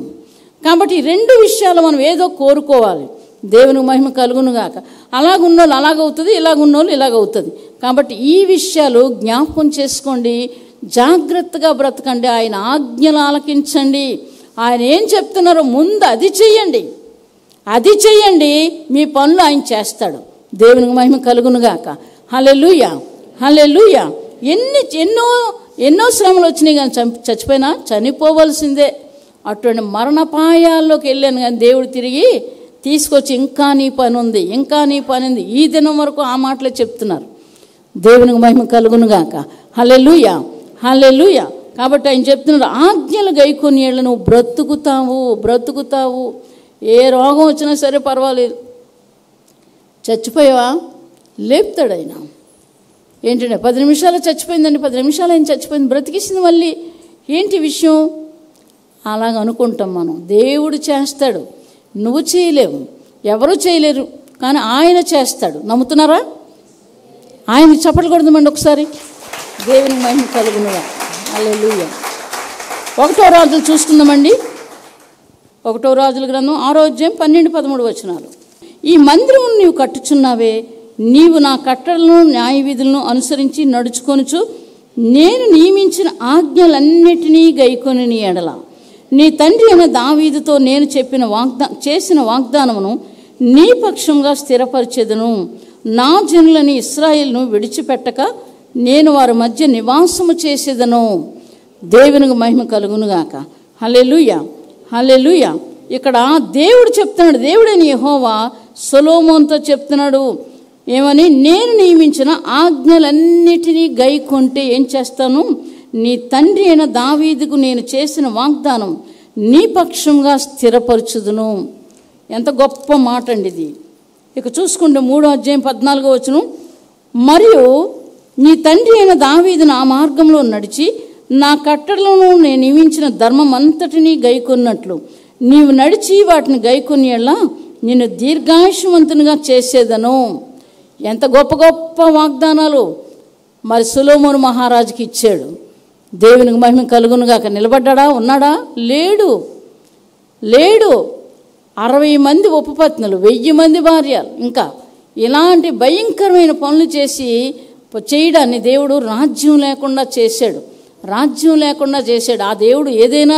కాబట్టి ఈ రెండు విషయాలు మనం ఏదో కోరుకోవాలి. దేవునికి మహిమ కలుగును గాక. అలాగున్నోళ్ళు అలాగవుతుంది, ఇలాగున్నోళ్ళు ఇలాగవుతుంది. కాబట్టి ఈ విషయాలు జ్ఞాపకం చేసుకోండి, జాగ్రత్తగా బ్రతకండి, ఆయన ఆజ్ఞలు ఆలకించండి. ఆయన ఏం చెప్తున్నారో ముందు అది చెయ్యండి, మీ పనులు ఆయన చేస్తాడు. దేవునికి మహిమ కలుగును గాక. హల్లెలూయా, హల్లెలూయా. ఎన్నో శ్రమలు వచ్చినాయి కానీ చచ్చిపోయినా చనిపోవలసిందే. అటువంటి మరణపాయాల్లోకి వెళ్ళాను కానీ దేవుడు తిరిగి తీసుకొచ్చి ఇంకా నీ పని ఉంది. ఈ దినం వరకు ఆ మాటలే చెప్తున్నారు. దేవునికి మహిమ కలుగును గాక. హల్లెలూయా, హల్లెలూయా. కాబట్టి ఆయన చెప్తున్నారు, ఆజ్ఞలు గైకొని ఏళ్ళ నువ్వు బ్రతుకుతావు. ఏ రోగం వచ్చినా సరే పర్వాలేదు, చచ్చిపోయావా లేపుతాడు ఆయన. ఏంటంటే 10 నిమిషాలు చచ్చిపోయిందండి, 10 నిమిషాలు ఆయన చచ్చిపోయింది, బ్రతికిసింది మళ్ళీ. ఏంటి విషయం? అలాగ అనుకుంటాం మనం. దేవుడు చేస్తాడు, నువ్వు చేయలేవు, ఎవరు చేయలేరు, కానీ ఆయన చేస్తాడు. నమ్ముతున్నారా? ఆయనకి చప్పట్లు కొడదామండి ఒకసారి. దేవుని మహిమ కలుగునుగా. హల్లెలూయా. 1వ రాజులు చూసుకుందామండి. 1వ రాజుల గ్రంథం 6వ అధ్యాయం 12-13 వచనాలు. ఈ మందిరం నీవు కట్టుచున్నావే, నీవు నా కట్టడలను న్యాయ విధులను అనుసరించి నడుచుకొనుచు నేను నియమించిన ఆజ్ఞలన్నిటినీ గైకొని నీ ఎడల నీ తండ్రి అయిన దావీదుతో నేను చేసిన వాగ్దానమును నీ పక్షంగా స్థిరపరిచెదను. నా జనులని ఇశ్రాయేలును విడిచిపెట్టక నేను వారి మధ్య నివాసము చేసేదను. దేవునికి మహిమ కలుగునుగాక. హల్లెలూయా, హల్లెలూయా. ఇక్కడ దేవుడు చెప్తున్నాడు, దేవుడైన యెహోవా సొలొమోనుతో చెప్తున్నాడు ఏమని, నేను నియమించిన ఆజ్ఞలన్నిటినీ గైకొంటే ఏం చేస్తాను, నీ తండ్రి అయిన దావీదుకు నేను చేసిన వాగ్దానం నీ పక్షంగా స్థిరపరచుదును. ఎంత గొప్ప మాట అండి ఇది. ఇక చూసుకుంటే 3వ అధ్యాయం 14వ వచనం, మరియు నీ తండ్రి అయిన దావీదు నా మార్గంలో నడిచి నా కట్టడలను నేను నియమించిన ధర్మం అంతటినీ గైకొన్నట్లు నీవు నడిచి వాటిని గైకొనేలా నిన్ను దీర్ఘాయుష్మంతునిగా చేసేదను. ఎంత గొప్ప గొప్ప వాగ్దానాలు మరి సొలొమోను మహారాజుకి ఇచ్చాడు. దేవునికి మహిమ కలుగునుగాక. నిలబడ్డా? ఉన్నాడా? లేడు. 60 మంది ఉపపత్నులు, 1000 మంది భార్యలు, ఇంకా ఇలాంటి భయంకరమైన పనులు చేయడాన్ని దేవుడు రాజ్యం లేకుండా చేశాడు. ఆ దేవుడు ఏదైనా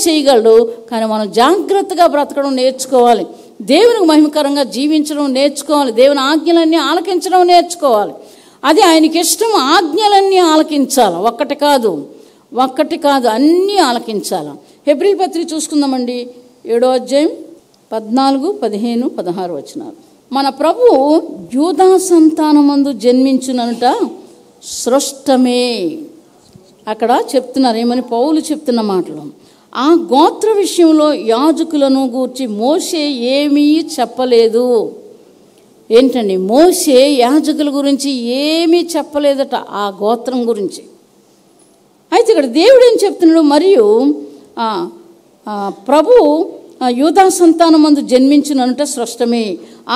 చేయగలడు. కానీ మనం జాగ్రత్తగా బ్రతకడం నేర్చుకోవాలి. దేవునికి మహిమకరంగా జీవించడం నేర్చుకోవాలి. దేవుని ఆజ్ఞలన్నీ ఆలకించడం నేర్చుకోవాలి. అది ఆయనకి ఇష్టం. ఆజ్ఞలన్నీ ఆలకించాలి. ఒక్కటి కాదు అన్నీ ఆలకించాలి. హెబ్రీయుల పత్రిక చూసుకుందామండి. 7వ అధ్యాయం 14, 15, 16 వచనాలు. మన ప్రభువు యూదా సంతానమందు జన్మించుననుట స్పష్టమే. అక్కడ చెప్తున్నారు ఏమని? పౌలు చెప్తున్న మాటలు. ఆ గోత్ర విషయంలో యాజకులను గూర్చి మోషే ఏమీ చెప్పలేదు. ఏంటండి? మోషే యాజకుల గురించి ఏమీ చెప్పలేదట, ఆ గోత్రం గురించి. అయితే ఇక్కడ దేవుడు ఏం చెప్తున్నాడు? మరియు ప్రభు యూదా సంతానమందు జన్మించుననుట స్పష్టమే.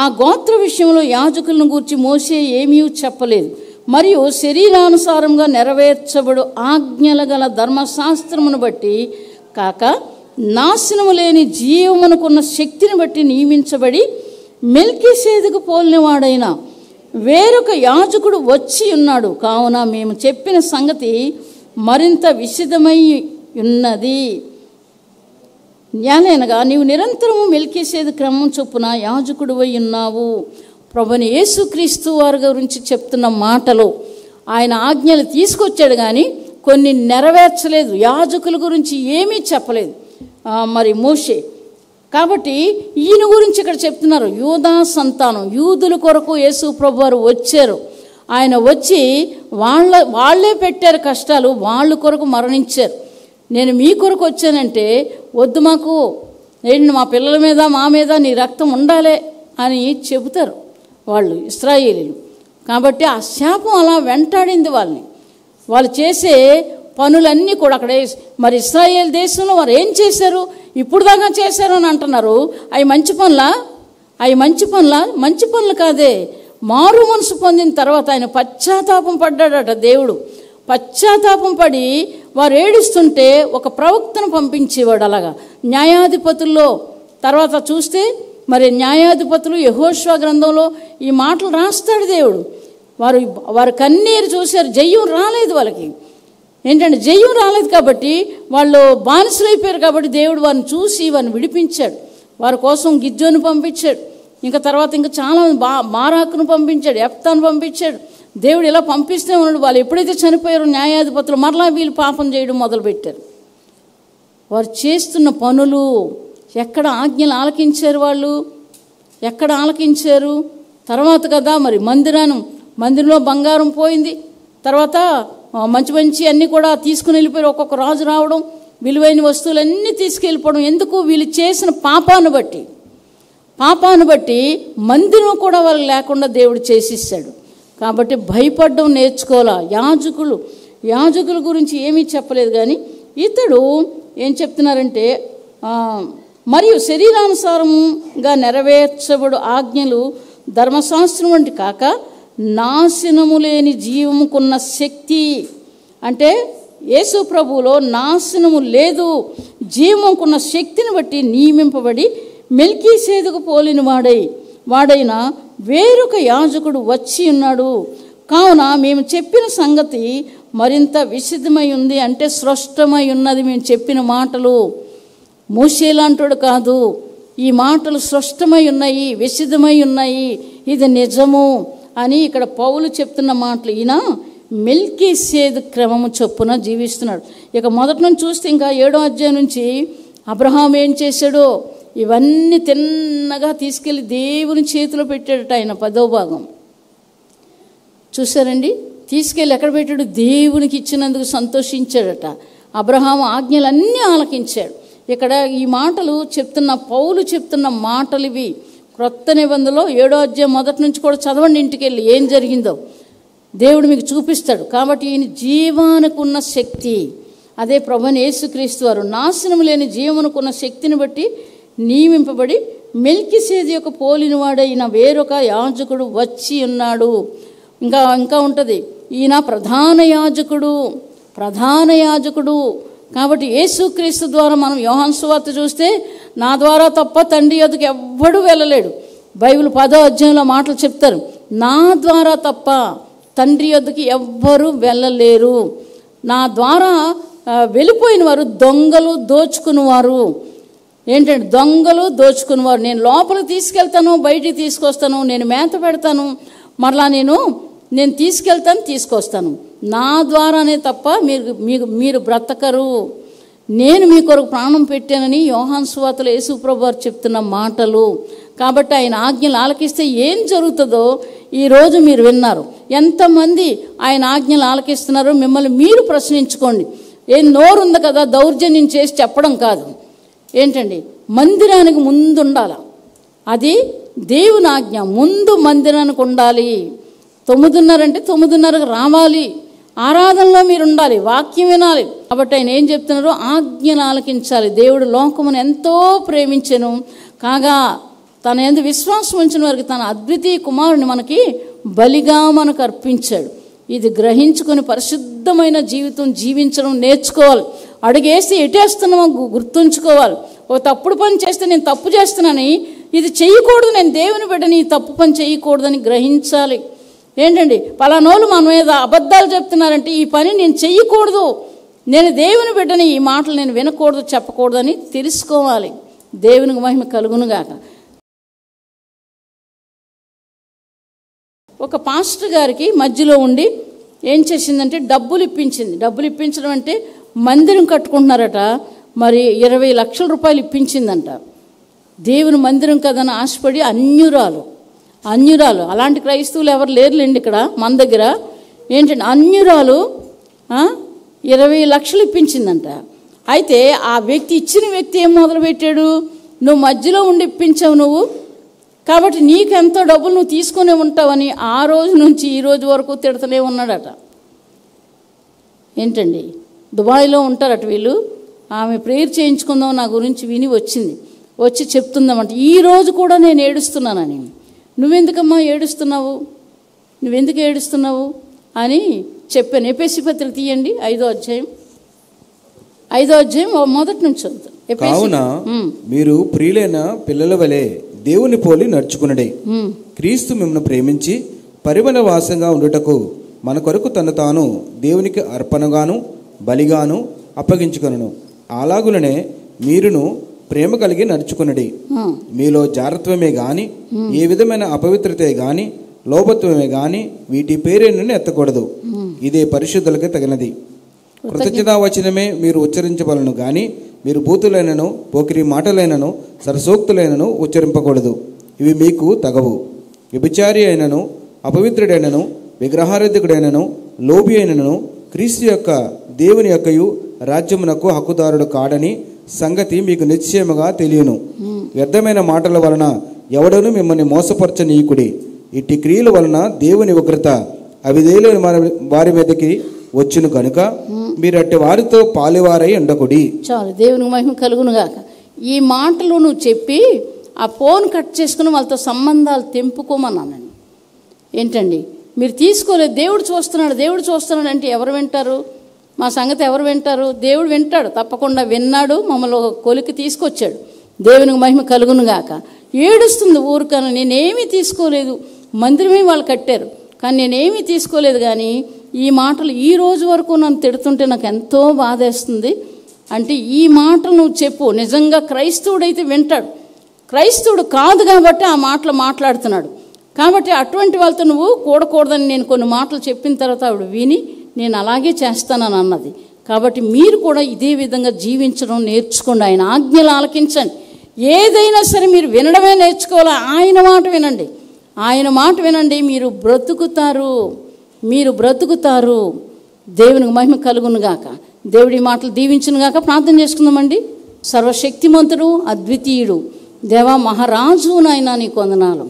ఆ గోత్ర విషయంలో యాజకులను గూర్చి మోషే ఏమీ చెప్పలేదు. మరియు శరీరానుసారంగా నెరవేర్చబడు ఆజ్ఞల గల ధర్మశాస్త్రమును బట్టి కాక నాశనము లేని జీవమునకున్న శక్తిని బట్టి నియమించబడి మెల్కీసెదెకు పోలినవాడైన వేరొక యాజకుడు వచ్చి ఉన్నాడు. కావున మేము చెప్పిన సంగతి మరింత విశదమై ఉన్నది. జ్ఞానేనగా నీవు నిరంతరము మెల్కీసెదెకు క్రమం చొప్పున యాజకుడువై ఉన్నావు. ప్రభుని యేసుక్రీస్తు వారి గురించి చెప్తున్న మాటలు, ఆయన ఆజ్ఞలు తీసుకొచ్చాడు కానీ కొన్ని నెరవేర్చలేదు. యాజకుల గురించి ఏమీ చెప్పలేదు మరి మోషే. కాబట్టి ఈయన గురించి ఇక్కడ చెప్తున్నారు. యూదా సంతానం, యూదుల కొరకు యేసు ప్రభు వారు వచ్చారు. ఆయన వచ్చి వాళ్ళే పెట్టారు కష్టాలు, వాళ్ళ కొరకు మరణించారు. నేను మీ కొరకు వచ్చానంటే వద్దు, మాకు ఏంటి మా పిల్లల మీద మా మీద నీ రక్తం ఉండాలి అని చెబుతారు వాళ్ళు ఇశ్రాయేలీలు. కాబట్టి ఆ శాపం అలా వెంటాడింది వాళ్ళని. వాళ్ళు చేసే పనులన్నీ కూడా అక్కడ మరి ఇశ్రాయేల్ దేశంలో వారు ఏం చేశారు? ఇప్పుడు దాకా చేశారు అని అంటున్నారు. అవి మంచి పనులు కాదే. మారు మనసు పొందిన తర్వాత ఆయన పశ్చాత్తాపం పడ్డాడట. దేవుడు పశ్చాత్తాపం పడి వారు ఏడుస్తుంటే ఒక ప్రవక్తను పంపించేవాడు. అలాగా న్యాయాధిపతుల్లో తర్వాత చూస్తే మరి న్యాయాధిపతులు యెహోషువ గ్రంథంలో ఈ మాటలు రాస్తాడు దేవుడు. వారు కన్నీరు చూశారు. జయం రాలేదు వాళ్ళకి. ఏంటంటే జయం రాలేదు కాబట్టి వాళ్ళు బానిసలైపోయారు. కాబట్టి దేవుడు వారిని చూసి వారిని విడిపించాడు. వారి కోసం గిద్యోను పంపించాడు. ఇంకా తర్వాత ఇంకా చాలా బారాకును పంపించాడు, యెఫ్తాను పంపించాడు. దేవుడు ఇలా పంపిస్తూనే ఉన్నాడు. వాళ్ళు ఎప్పుడైతే చనిపోయారో న్యాయాధిపతులు మరలా వీళ్ళు పాపం చేయడం మొదలుపెట్టారు. వారు చేస్తున్న పనులు ఎక్కడ ఆజ్ఞలు ఆలకించారు? వాళ్ళు ఎక్కడ ఆలకించారు? తర్వాత కదా మరి మందిరంలో బంగారం పోయింది. తర్వాత మంచి అన్నీ కూడా తీసుకుని వెళ్ళిపోయారు. ఒక్కొక్క రాజు రావడం, విలువైన వస్తువులన్నీ తీసుకెళ్ళిపోవడం. ఎందుకు? వీళ్ళు చేసిన పాపాన్ని బట్టి మందిరం కూడా వాళ్ళు లేకుండా దేవుడు చేసిస్తాడు. కాబట్టి భయపడడం నేర్చుకోవాలా. యాజకుల గురించి ఏమీ చెప్పలేదు. కానీ ఇతడు ఏం చెప్తున్నారంటే మరియు శరీరానుసారంగా నెరవేర్చబడు ఆజ్ఞలు ధర్మశాస్త్రం వంటి కాక నాశనము లేని జీవముకున్న శక్తి. అంటే యేసు ప్రభువులో నాశనము లేదు, జీవముకున్న శక్తిని బట్టి నియమింపబడి మెల్కీసెదెకు పోలిన వాడైన వేరొక యాజకుడు వచ్చి ఉన్నాడు. కావున మేము చెప్పిన సంగతి మరింత విశదమై ఉంది. అంటే స్పష్టమై ఉన్నది. మేము చెప్పిన మాటలు మోషేలాంటోడు కాదు. ఈ మాటలు స్పష్టమై ఉన్నాయి, విశదమై ఉన్నాయి. ఇది నిజము అని ఇక్కడ పౌలు చెప్తున్న మాటలు. ఈయన మెల్కీసెదెకు క్రమము చొప్పున జీవిస్తున్నాడు. ఇక మొదటి నుంచి చూస్తే ఇంకా 7వ అధ్యాయం నుంచి అబ్రహాం ఏం చేశాడో ఇవన్నీ తిన్నగా తీసుకెళ్ళి దేవుని చేతిలో పెట్టాడట. ఆయన 10వ భాగం చూసారండి. తీసుకెళ్ళి ఎక్కడ పెట్టాడు? దేవునికి ఇచ్చినందుకు సంతోషించాడట. అబ్రహాం ఆజ్ఞలన్నీ ఆలకించాడు. ఇక్కడ ఈ మాటలు పౌలు చెప్తున్న మాటలు ఇవి. క్రొత్త నిబంధనలో 7వ అధ్యాయం మొదటి నుంచి కూడా చదవండి. ఇంటికి వెళ్ళి ఏం జరిగిందో దేవుడు మీకు చూపిస్తాడు. కాబట్టి ఈయన జీవానికి ఉన్న శక్తి, అదే ప్రభువైన యేసుక్రీస్తు వారు నాశనం లేని జీవమునకున్న శక్తిని బట్టి నియమింపబడి మెల్కీసెదెకు పోలినవాడైన వేరొక యాజకుడు వచ్చి ఉన్నాడు. ఇంకా ఉంటుంది. ఈయన ప్రధాన యాజకుడు. కాబట్టి యేసుక్రీస్తు ద్వారా మనం యోహాను సువార్త చూస్తే నా ద్వారా తప్ప తండ్రి యొద్దకు ఎవ్వడూ వెళ్ళలేడు. బైబిల్ 10వ అధ్యాయంలో మాటలు చెప్తారు, నా ద్వారా తప్ప తండ్రి యొద్దకు ఎవ్వరూ వెళ్ళలేరు. నా ద్వారా వెళ్ళిపోయిన వారు దొంగలు, దోచుకునేవారు. ఏంటంటే దొంగలు, దోచుకునేవారు. నేను లోపలికి తీసుకెళ్తాను, బయటికి తీసుకొస్తాను, నేను మేత పెడతాను, మరలా నేను తీసుకెళ్తాను, తీసుకొస్తాను. నా ద్వారానే తప్ప మీరు బ్రతకరు. నేను మీ కొరకు ప్రాణం పెట్టానని యోహాను సువార్తలో యేసు ప్రభువు వారు చెప్తున్న మాటలు. కాబట్టి ఆయన ఆజ్ఞలు ఆలకిస్తే ఏం జరుగుతుందో ఈరోజు మీరు విన్నారు. ఎంతమంది ఆయన ఆజ్ఞలు ఆలకిస్తున్నారో మిమ్మల్ని మీరు ప్రశ్నించుకోండి. ఏం నోరుంది కదా దౌర్జన్యం చేసి చెప్పడం కాదు. ఏంటండి, మందిరానికి ముందు ఉండాలి. అది దేవుని ఆజ్ఞ. ముందు మందిరానికి ఉండాలి. 9:30 అంటే 9:30కు రావాలి. ఆరాధనలో మీరు ఉండాలి, వాక్యం వినాలి. కాబట్టి ఆయన ఏం చెప్తున్నారో ఆజ్ఞలు ఆలకించాలి. దేవుడు లోకమును ఎంతో ప్రేమించెను కాగా తన యందు విశ్వాసం ఉంచిన వారికి తన అద్వితీయ కుమారుని మనకి బలిగా మనకు అర్పించాడు. ఇది గ్రహించుకొని పరిశుద్ధమైన జీవితం జీవించడం నేర్చుకోవాలి. అడుగేసి ఎటేస్తున్నామో గుర్తుంచుకోవాలి. ఓ తప్పుడు పని చేస్తే నేను తప్పు చేస్తున్నానని, ఇది చేయకూడదు, నేను దేవుని బిడ్డని, ఈ తప్పు పని చేయకూడదని గ్రహించాలి. ఏంటండి, పలానోళ్ళు మన మీద అబద్ధాలు చెప్తున్నారంటే ఈ పని నేను చెయ్యకూడదు, నేను దేవుని బిడ్డని, ఈ మాటలు నేను వినకూడదు, చెప్పకూడదని తెలుసుకోవాలి. దేవునికి మహిమ కలుగునుగాక. ఒక పాస్టర్ గారికి మధ్యలో ఉండి ఏం చేసిందంటే డబ్బులు ఇప్పించింది. డబ్బులు ఇప్పించడం అంటే మందిరం కట్టుకుంటున్నారట, మరి 20 లక్షల రూపాయలు ఇప్పించిందంట. దేవుని మందిరం కదని ఆశపడి అన్యురాలు అలాంటి క్రైస్తవులు ఎవరు లేరులేండి ఇక్కడ మన దగ్గర. ఏంటంటే అన్యురాలు 20 లక్షలు ఇప్పించిందంట. అయితే ఆ వ్యక్తి ఇచ్చిన వ్యక్తి ఏం మొదలుపెట్టాడు, నువ్వు మధ్యలో ఉండి ఇప్పించావు నువ్వు, కాబట్టి నీకెంతో డబ్బులు నువ్వు తీసుకునే ఉంటావని ఆ రోజు నుంచి ఈ రోజు వరకు తిడుతూనే ఉన్నాడట. ఏంటండి, దుబాయ్లో ఉంటారట వీళ్ళు. ఆమె ప్రేయర్ చేయించుకుందాం నా గురించి విని వచ్చి చెప్తుందామంట, ఈ రోజు కూడా నేను ఏడుస్తున్నానని. నువ్వెందుకు ఏడుస్తున్నావు అని చెప్పాను. ఎఫెసీ పత్రిక తీయండి, 5వ అధ్యాయం మొదటి నుంచి చదువుతాను. కావున మీరు ప్రియులైన పిల్లల వలె దేవుని పోలి నడుచుకునడే, క్రీస్తు మిమ్మల్ని ప్రేమించి పరిమళ వాసంగా ఉండుటకు మన కొరకు తను తాను దేవునికి అర్పణగాను బలిగాను అప్పగించుకొనును. అలాగులనే మీరును ప్రేమ కలిగి నడుచుకునడి. మీలో జారత్వమే గాని ఏ విధమైన అపవిత్రతే గాని లోపత్వమే గాని వీటి పేరేను ఎత్తకూడదు. ఇదే పరిశుద్ధులకి తగినది. కృతజ్ఞతావచనమే మీరు ఉచ్చరించవలను గాని మీరు బూతులైనను పోకిరి మాటలైనను సరసోక్తులైనను ఉచ్చరింపకూడదు. ఇవి మీకు తగవు. వ్యభిచారి అయినను అపవిత్రుడైనను విగ్రహారాధికుడైనను లోబి అయినను క్రీస్తు యొక్క దేవుని యొక్కయు రాజ్యమునకు హక్కుదారుడు కాడని సంగతి మీకు నిశ్చయముగా తెలియను. వ్యర్థమైన మాటల వలన ఎవడను మిమ్మల్ని మోసపరచనీయుకుడి. ఇట్టి క్రియల వలన దేవుని ఉగ్రత అవిధేయులైన వారి మీదకి వచ్చును కనుక మీరు అట్టి వారితో పాలువారై ఉండకుడి. చాలు, దేవునికి మహిమ కలుగునుగాక. ఈ మాటలు నువ్వు చెప్పి ఆ ఫోన్ కట్ చేసుకుని వాళ్ళతో సంబంధాలు తెంపుకోమన్నాను. ఏంటండి, మీరు తీసుకోలేదు, దేవుడు చూస్తున్నాడు అంటే ఎవరు వింటారు? మా సంగతి ఎవరు వింటారు? దేవుడు వింటాడు, తప్పకుండా విన్నాడు, మమ్మల్ని ఒక కొలికి తీసుకొచ్చాడు. దేవునికి మహిమ కలుగునుగాక. ఏడుస్తుంది ఊరికను, నేనేమీ తీసుకోలేదు, మందిరమే వాళ్ళు కట్టారు కానీ నేనేమీ తీసుకోలేదు. కానీ ఈ మాటలు ఈ రోజు వరకు నన్ను తిడుతుంటే నాకు ఎంతో బాధేస్తుంది. అంటే ఈ మాటలు నువ్వు చెప్పు, నిజంగా క్రైస్తవుడైతే వింటాడు. క్రైస్తవుడు కాదు కాబట్టి ఆ మాటలు మాట్లాడుతున్నాడు. కాబట్టి అటువంటి వాళ్ళతో నువ్వు కూడకూడదని నేను కొన్ని మాటలు చెప్పిన తర్వాత ఆవిడ విని నేను అలాగే చేస్తానని అన్నది. కాబట్టి మీరు కూడా ఇదే విధంగా జీవించడం నేర్చుకోండి. ఆయన ఆజ్ఞలు ఆలకించండి. ఏదైనా సరే మీరు వినడమే నేర్చుకోవాలి. ఆయన మాట వినండి, మీరు బ్రతుకుతారు. దేవునికి మహిమ కలుగునుగాక. దేవుడి మాటలు దీవించునుగాక. ప్రార్థన చేసుకుందామండి. సర్వశక్తిమంతుడు, అద్వితీయుడు, దేవా మహారాజు, నాయనా నీకు వందనాలు.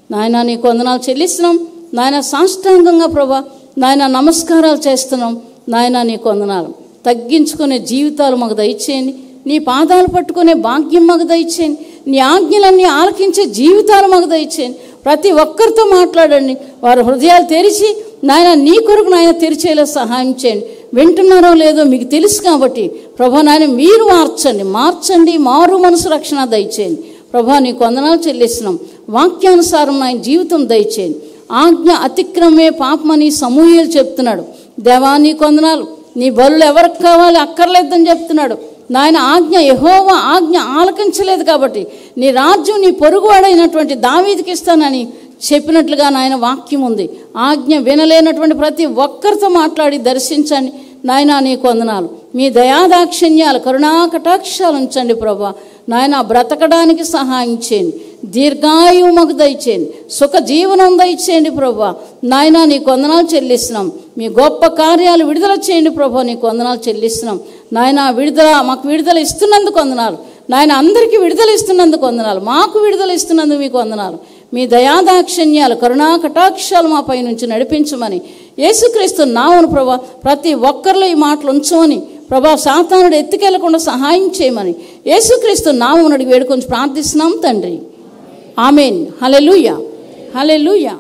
నాయనా నీకు వందనాలు చెల్లిస్తున్నాం. నాయన సాష్టాంగంగా ప్రభా నాయన నమస్కారాలు చేస్తున్నాం. నాయనా నీకు వందనాలు. తగ్గించుకునే జీవితాలు మాకు దయచేయండి. నీ పాదాలు పట్టుకునే భాగ్యం మాకు దయచేయండి. నీ ఆజ్ఞలన్నీ ఆలకించే జీవితాలు మాకు దయచేయండి. ప్రతి ఒక్కరితో మాట్లాడండి. వారి హృదయాలు తెరిచి నాయన నీ కొరకు నాయన తెరిచేలా సహాయం చేయండి. వింటున్నారో లేదో మీకు తెలుసు కాబట్టి ప్రభా నాయన మీరు మార్చండి, మారు మనసు రక్షణ దయచేయండి. ప్రభా నీకు వందనాలు చెల్లిస్తున్నాం. వాక్యానుసారం ఆయన జీవితం దయచేయండి. ఆజ్ఞ అతిక్రమే పాపమని సమూయేలు చెప్తున్నాడు. దేవా నీకు వందనాలు. నీ బలులు ఎవరికి కావాలి, అక్కర్లేదని చెప్తున్నాడు. నాయన యెహోవా ఆజ్ఞ ఆలకించలేదు కాబట్టి నీ రాజ్యం నీ పొరుగువాడైనటువంటి దావీదుకి ఇస్తానని చెప్పినట్లుగా నాయన వాక్యం ఉంది. ఆజ్ఞ వినలేనటువంటి ప్రతి ఒక్కరితో మాట్లాడి దర్శించండి నాయన నీకు వందనాలు. మీ దయాదాక్షిణ్యాలు కరుణా కటాక్షాలు ఉంచండి ప్రభా. నాయన బ్రతకడానికి సహాయం చేయండి. దీర్ఘాయువు మాకు దయచేయండి. సుఖ జీవనం దయచేయండి ప్రభా. నాయన నీకు వందనాలు చెల్లిస్తున్నాం. మీ గొప్ప కార్యాలు విడుదల చేయండి ప్రభా. నీకు వందనాలు చెల్లిస్తున్నాం. నాయన మాకు విడుదల ఇస్తున్నందుకు వందనాలు. నాయన అందరికీ విడుదల ఇస్తున్నందుకు వందనాలు. మాకు విడుదల ఇస్తున్నందుకు మీకు వందనాలు. మీ దయాదాక్షిణ్యాలు కరుణా కటాక్షాలు మా పై నుంచి నడిపించమని యేసుక్రీస్తు నామమున ప్రభా ప్రతి ఒక్కరిలో ఈ మాటలు ఉంచమని ప్రభా సాతానుడు ఎత్తుకెళ్లకుండా సహాయం చేయమని యేసుక్రీస్తు నామమున అడిగి వేడుకొని ప్రార్థిస్తున్నాం తండ్రి. ఆమేన్. హల్లెలూయా, హల్లెలూయా.